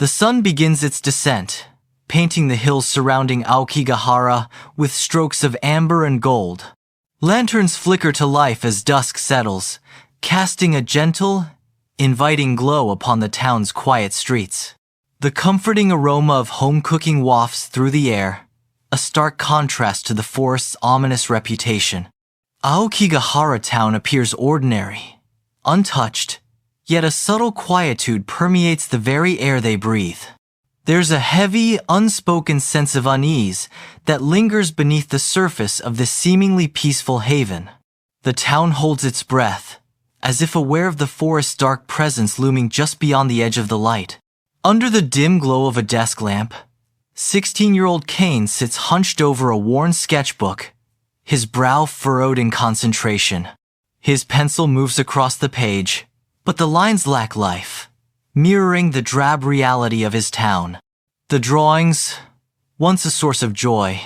The sun begins its descent, painting the hills surrounding Aokigahara with strokes of amber and gold. Lanterns flicker to life as dusk settles, casting a gentle, inviting glow upon the town's quiet streets. The comforting aroma of home cooking wafts through the air, a stark contrast to the forest's ominous reputation. Aokigahara town appears ordinary, untouched, yet a subtle quietude permeates the very air they breathe. There's a heavy, unspoken sense of unease that lingers beneath the surface of this seemingly peaceful haven. The town holds its breath, as if aware of the forest's dark presence looming just beyond the edge of the light. Under the dim glow of a desk lamp, 16-year-old Kaen sits hunched over a worn sketchbook, his brow furrowed in concentration. His pencil moves across the page, but the lines lack life, mirroring the drab reality of his town. The drawings, once a source of joy,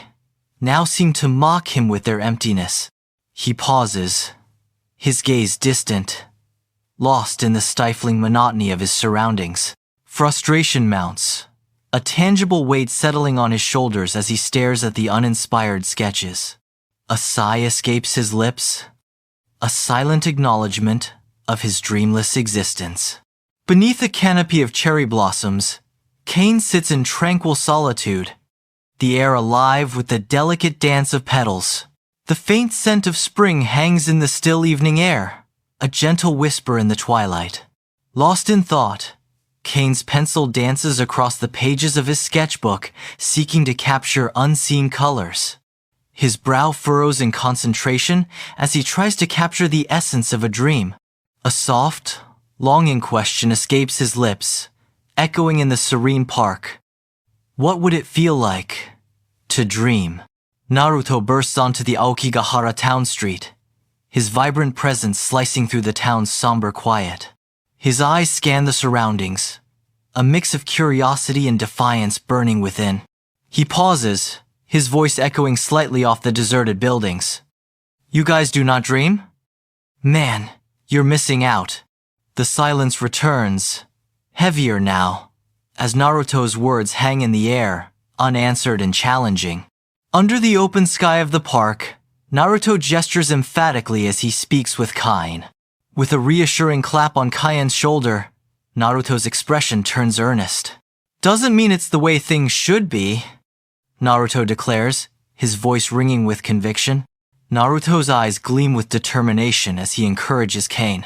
now seem to mock him with their emptiness. He pauses, his gaze distant, lost in the stifling monotony of his surroundings. Frustration mounts, a tangible weight settling on his shoulders as he stares at the uninspired sketches. A sigh escapes his lips, a silent acknowledgement of his dreamless existence. Beneath a canopy of cherry blossoms, Kaen sits in tranquil solitude, the air alive with the delicate dance of petals. The faint scent of spring hangs in the still evening air, a gentle whisper in the twilight. Lost in thought, Kane's pencil dances across the pages of his sketchbook, seeking to capture unseen colors. His brow furrows in concentration as he tries to capture the essence of a dream. A soft, longing question escapes his lips, echoing in the serene park. What would it feel like to dream? Naruto bursts onto the Aokigahara town street, his vibrant presence slicing through the town's somber quiet. His eyes scan the surroundings, a mix of curiosity and defiance burning within. He pauses, his voice echoing slightly off the deserted buildings. You guys do not dream? Man, you're missing out. The silence returns, heavier now, as Naruto's words hang in the air, unanswered and challenging. Under the open sky of the park, Naruto gestures emphatically as he speaks with Kaen. With a reassuring clap on Kaen's shoulder, Naruto's expression turns earnest. Doesn't mean it's the way things should be, Naruto declares, his voice ringing with conviction. Naruto's eyes gleam with determination as he encourages Kaen.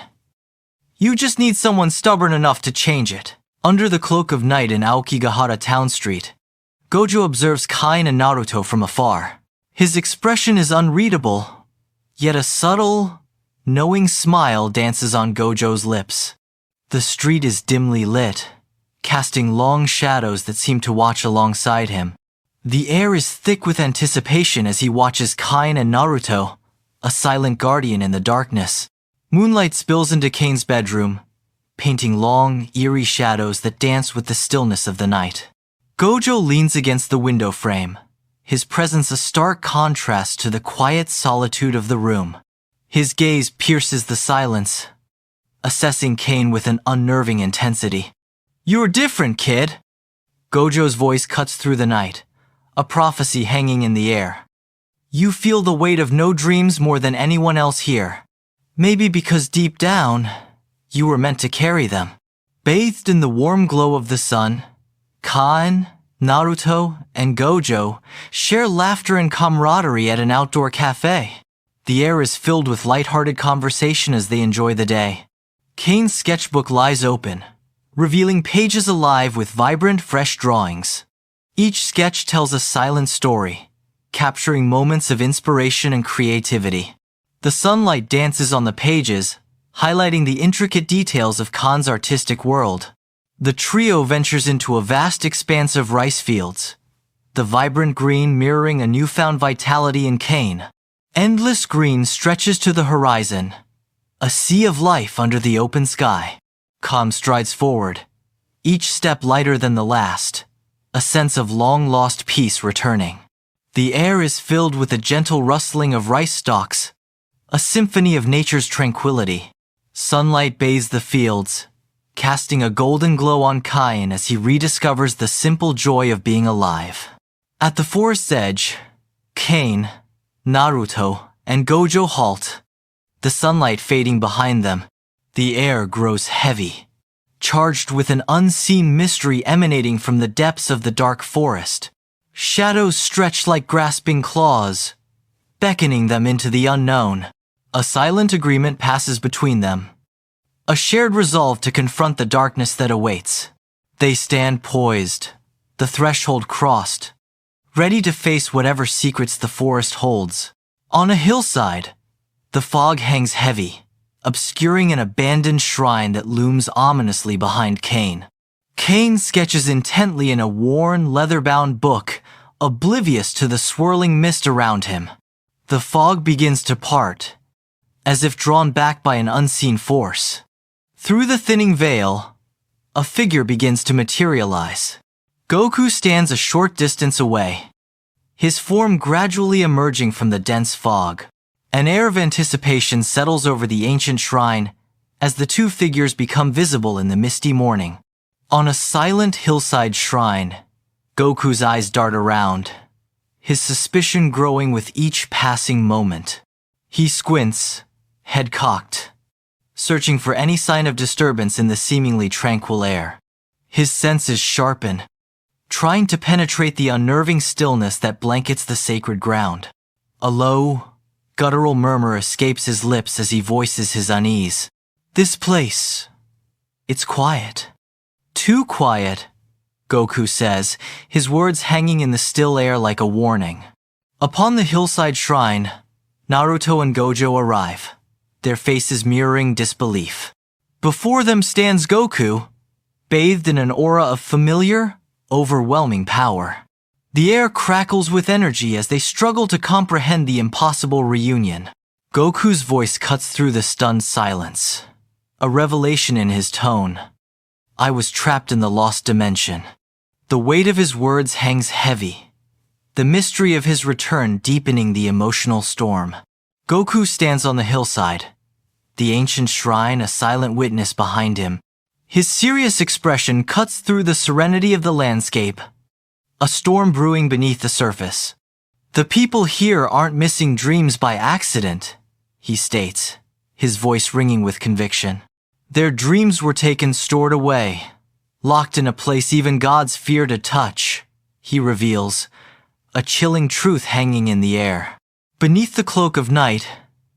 You just need someone stubborn enough to change it. Under the cloak of night in Aokigahara Town Street, Gojo observes Kaen and Naruto from afar. His expression is unreadable, yet a subtle, knowing smile dances on Gojo's lips. The street is dimly lit, casting long shadows that seem to watch alongside him. The air is thick with anticipation as he watches Kaen and Naruto, a silent guardian in the darkness. Moonlight spills into Kaen's bedroom, painting long, eerie shadows that dance with the stillness of the night. Gojo leans against the window frame, his presence a stark contrast to the quiet solitude of the room. His gaze pierces the silence, assessing Kaen with an unnerving intensity. You're different, kid. Gojo's voice cuts through the night, a prophecy hanging in the air. You feel the weight of no dreams more than anyone else here. Maybe because deep down, you were meant to carry them. Bathed in the warm glow of the sun, Kaen, Naruto, and Gojo share laughter and camaraderie at an outdoor cafe. The air is filled with lighthearted conversation as they enjoy the day. Kane's sketchbook lies open, revealing pages alive with vibrant, fresh drawings. Each sketch tells a silent story, capturing moments of inspiration and creativity. The sunlight dances on the pages, highlighting the intricate details of Kaen's artistic world. The trio ventures into a vast expanse of rice fields, the vibrant green mirroring a newfound vitality in Kaen. Endless green stretches to the horizon, a sea of life under the open sky. Kaen strides forward, each step lighter than the last, a sense of long-lost peace returning. The air is filled with a gentle rustling of rice stalks, a symphony of nature's tranquility. Sunlight bathes the fields, casting a golden glow on Kaen as he rediscovers the simple joy of being alive. At the forest's edge, Kaen, Naruto, and Gojo halt, the sunlight fading behind them. The air grows heavy, charged with an unseen mystery emanating from the depths of the dark forest. Shadows stretch like grasping claws, beckoning them into the unknown. A silent agreement passes between them, a shared resolve to confront the darkness that awaits. They stand poised, the threshold crossed, ready to face whatever secrets the forest holds. On a hillside, the fog hangs heavy, obscuring an abandoned shrine that looms ominously behind Kaen. Kaen sketches intently in a worn, leather-bound book, oblivious to the swirling mist around him. The fog begins to part, as if drawn back by an unseen force. Through the thinning veil, a figure begins to materialize. Goku stands a short distance away, his form gradually emerging from the dense fog. An air of anticipation settles over the ancient shrine as the two figures become visible in the misty morning. On a silent hillside shrine, Goku's eyes dart around, his suspicion growing with each passing moment. He squints, head cocked, searching for any sign of disturbance in the seemingly tranquil air. His senses sharpen, trying to penetrate the unnerving stillness that blankets the sacred ground. A low, guttural murmur escapes his lips as he voices his unease. This place, it's quiet. Too quiet, Goku says, his words hanging in the still air like a warning. Upon the hillside shrine, Naruto and Gojo arrive, their faces mirroring disbelief. Before them stands Goku, bathed in an aura of familiar, overwhelming power. The air crackles with energy as they struggle to comprehend the impossible reunion. Goku's voice cuts through the stunned silence, a revelation in his tone. I was trapped in the lost dimension. The weight of his words hangs heavy, the mystery of his return deepening the emotional storm. Goku stands on the hillside, the ancient shrine a silent witness behind him. His serious expression cuts through the serenity of the landscape, a storm brewing beneath the surface. The people here aren't missing dreams by accident, he states, his voice ringing with conviction. Their dreams were taken stored away, locked in a place even gods fear to touch, he reveals, a chilling truth hanging in the air. Beneath the cloak of night,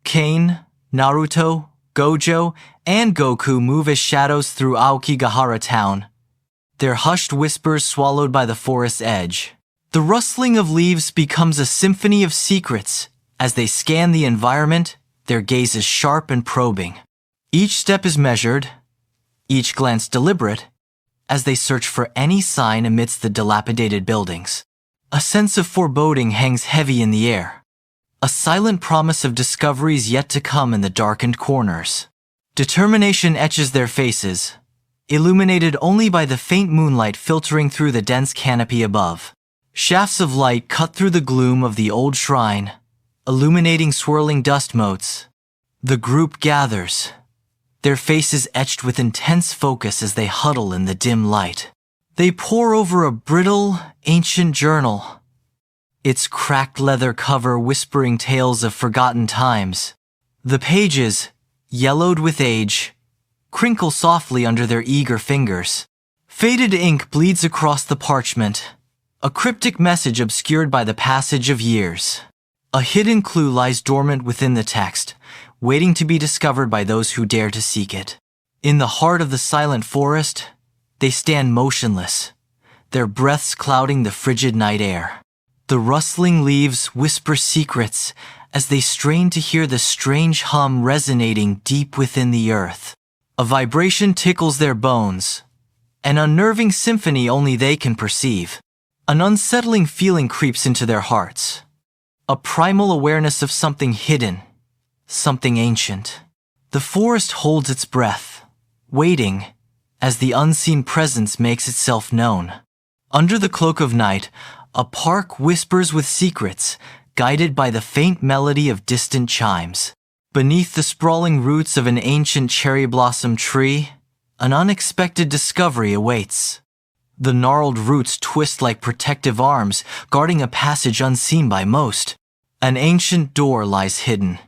Kaen, Naruto, Gojo, and Goku move as shadows through Aokigahara town, their hushed whispers swallowed by the forest's edge. The rustling of leaves becomes a symphony of secrets as they scan the environment, their gazes sharp and probing. Each step is measured, each glance deliberate, as they search for any sign amidst the dilapidated buildings. A sense of foreboding hangs heavy in the air, a silent promise of discoveries yet to come in the darkened corners. Determination etches their faces, illuminated only by the faint moonlight filtering through the dense canopy above. Shafts of light cut through the gloom of the old shrine, illuminating swirling dust motes. The group gathers, their faces etched with intense focus as they huddle in the dim light. They pore over a brittle, ancient journal, its cracked leather cover whispering tales of forgotten times. The pages, yellowed with age, crinkle softly under their eager fingers. Faded ink bleeds across the parchment, a cryptic message obscured by the passage of years. A hidden clue lies dormant within the text, waiting to be discovered by those who dare to seek it. In the heart of the silent forest, they stand motionless, their breaths clouding the frigid night air. The rustling leaves whisper secrets as they strain to hear the strange hum resonating deep within the earth. A vibration tickles their bones, an unnerving symphony only they can perceive. An unsettling feeling creeps into their hearts, a primal awareness of something hidden, something ancient. The forest holds its breath, waiting as the unseen presence makes itself known. Under the cloak of night, a park whispers with secrets, guided by the faint melody of distant chimes. Beneath the sprawling roots of an ancient cherry blossom tree, An unexpected discovery awaits. The gnarled roots twist like protective arms, guarding a passage unseen by most. An ancient door lies hidden,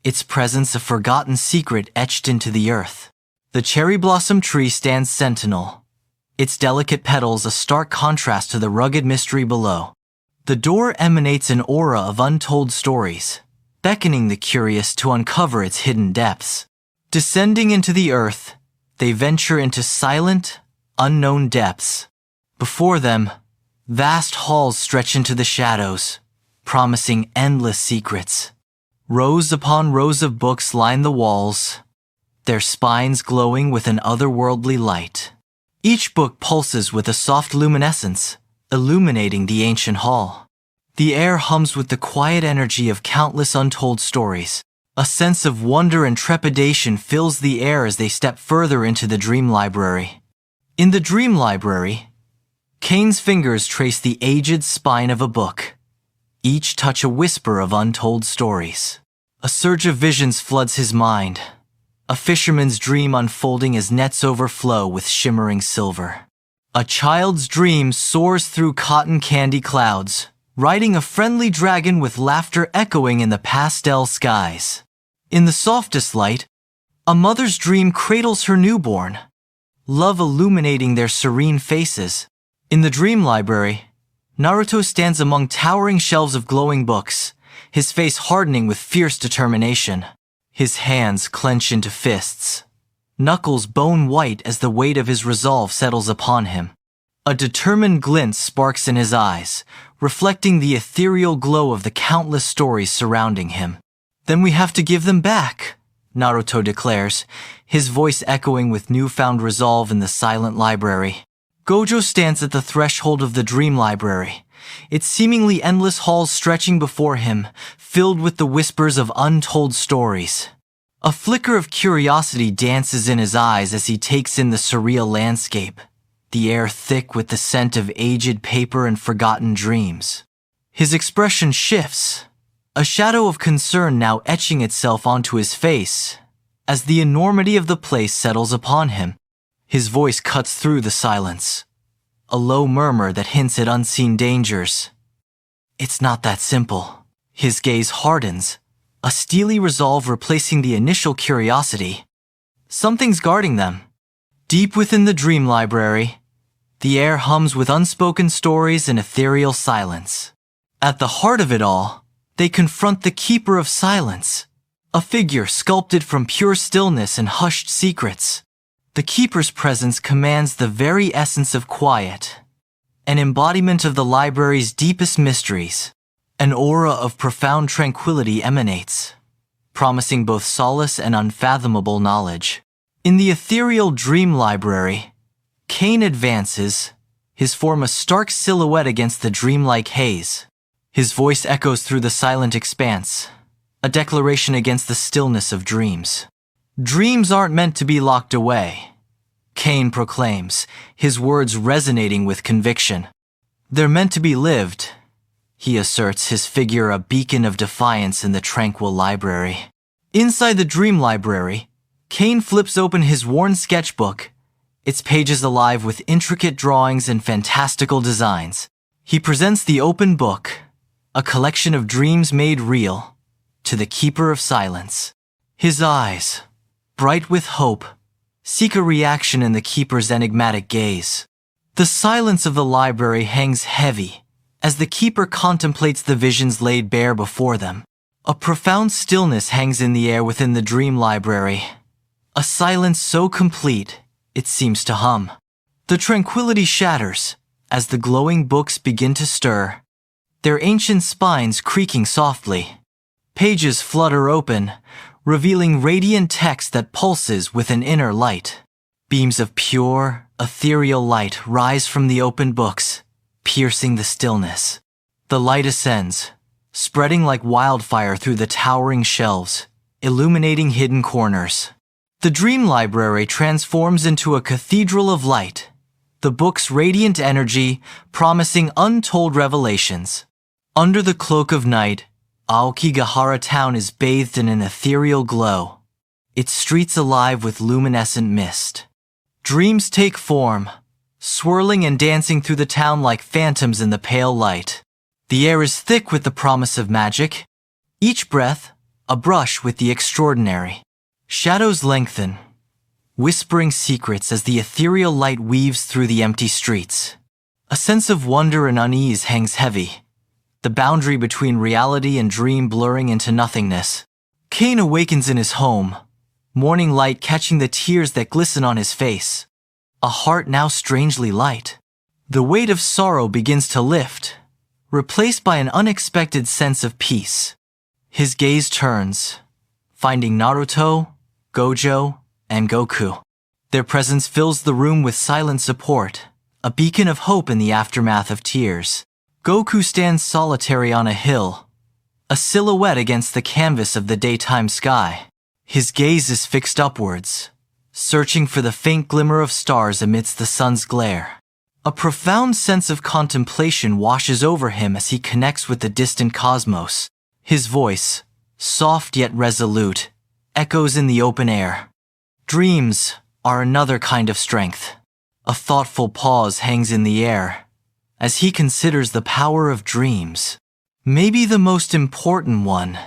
its presence a forgotten secret etched into the earth. The cherry blossom tree stands sentinel, its delicate petals a stark contrast to the rugged mystery below. The door emanates an aura of untold stories, beckoning the curious to uncover its hidden depths. Descending into the earth, they venture into silent, unknown depths. Before them, vast halls stretch into the shadows, promising endless secrets. Rows upon rows of books line the walls, their spines glowing with an otherworldly light. Each book pulses with a soft luminescence, illuminating the ancient hall. The air hums with the quiet energy of countless untold stories. A sense of wonder and trepidation fills the air as they step further into the dream library. In the dream library, Kaen's fingers trace the aged spine of a book, each touch a whisper of untold stories. A surge of visions floods his mind, a fisherman's dream unfolding as nets overflow with shimmering silver. A child's dream soars through cotton candy clouds, riding a friendly dragon with laughter echoing in the pastel skies. In the softest light, a mother's dream cradles her newborn, love illuminating their serene faces. In the dream library, Naruto stands among towering shelves of glowing books, his face hardening with fierce determination. His hands clench into fists, knuckles bone white as the weight of his resolve settles upon him. A determined glint sparks in his eyes, reflecting the ethereal glow of the countless stories surrounding him. Then we have to give them back, Naruto declares, his voice echoing with newfound resolve in the silent library. Gojo stands at the threshold of the dream library, its seemingly endless halls stretching before him, filled with the whispers of untold stories. A flicker of curiosity dances in his eyes as he takes in the surreal landscape, the air thick with the scent of aged paper and forgotten dreams. His expression shifts, a shadow of concern now etching itself onto his face, as the enormity of the place settles upon him. His voice cuts through the silence, a low murmur that hints at unseen dangers. It's not that simple. His gaze hardens, a steely resolve replacing the initial curiosity. Something's guarding them. Deep within the dream library, the air hums with unspoken stories and ethereal silence. At the heart of it all, they confront the Keeper of Silence, a figure sculpted from pure stillness and hushed secrets. The Keeper's presence commands the very essence of quiet, an embodiment of the library's deepest mysteries. An aura of profound tranquility emanates, promising both solace and unfathomable knowledge. In the ethereal dream library, Kaen advances, his form a stark silhouette against the dreamlike haze. His voice echoes through the silent expanse, a declaration against the stillness of dreams. Dreams aren't meant to be locked away, Kaen proclaims, his words resonating with conviction. They're meant to be lived, he asserts, his figure a beacon of defiance in the tranquil library. Inside the dream library, Kaen flips open his worn sketchbook, its pages alive with intricate drawings and fantastical designs. He presents the open book, a collection of dreams made real, to the Keeper of Silence. His eyes, bright with hope, seek a reaction in the Keeper's enigmatic gaze. The silence of the library hangs heavy as the Keeper contemplates the visions laid bare before them. A profound stillness hangs in the air within the dream library, a silence so complete it seems to hum. The tranquility shatters as the glowing books begin to stir, their ancient spines creaking softly. Pages flutter open, revealing radiant text that pulses with an inner light. Beams of pure, ethereal light rise from the open books, piercing the stillness. The light ascends, spreading like wildfire through the towering shelves, illuminating hidden corners. The dream library transforms into a cathedral of light, the book's radiant energy promising untold revelations. Under the cloak of night, Aokigahara town is bathed in an ethereal glow, its streets alive with luminescent mist. Dreams take form, swirling and dancing through the town like phantoms in the pale light. The air is thick with the promise of magic. Each breath, a brush with the extraordinary. Shadows lengthen, whispering secrets as the ethereal light weaves through the empty streets. A sense of wonder and unease hangs heavy, the boundary between reality and dream blurring into nothingness. Kaen awakens in his home, morning light catching the tears that glisten on his face. A heart now strangely light. The weight of sorrow begins to lift, replaced by an unexpected sense of peace. His gaze turns, finding Naruto, Gojo, and Goku. Their presence fills the room with silent support, a beacon of hope in the aftermath of tears. Goku stands solitary on a hill, a silhouette against the canvas of the daytime sky. His gaze is fixed upwards, searching for the faint glimmer of stars amidst the sun's glare. A profound sense of contemplation washes over him as he connects with the distant cosmos. His voice, soft yet resolute, echoes in the open air. Dreams are another kind of strength. A thoughtful pause hangs in the air as he considers the power of dreams. Maybe the most important one,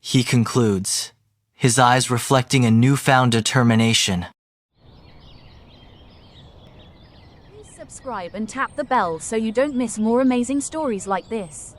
he concludes, his eyes reflecting a newfound determination. Please subscribe and tap the bell so you don't miss more amazing stories like this.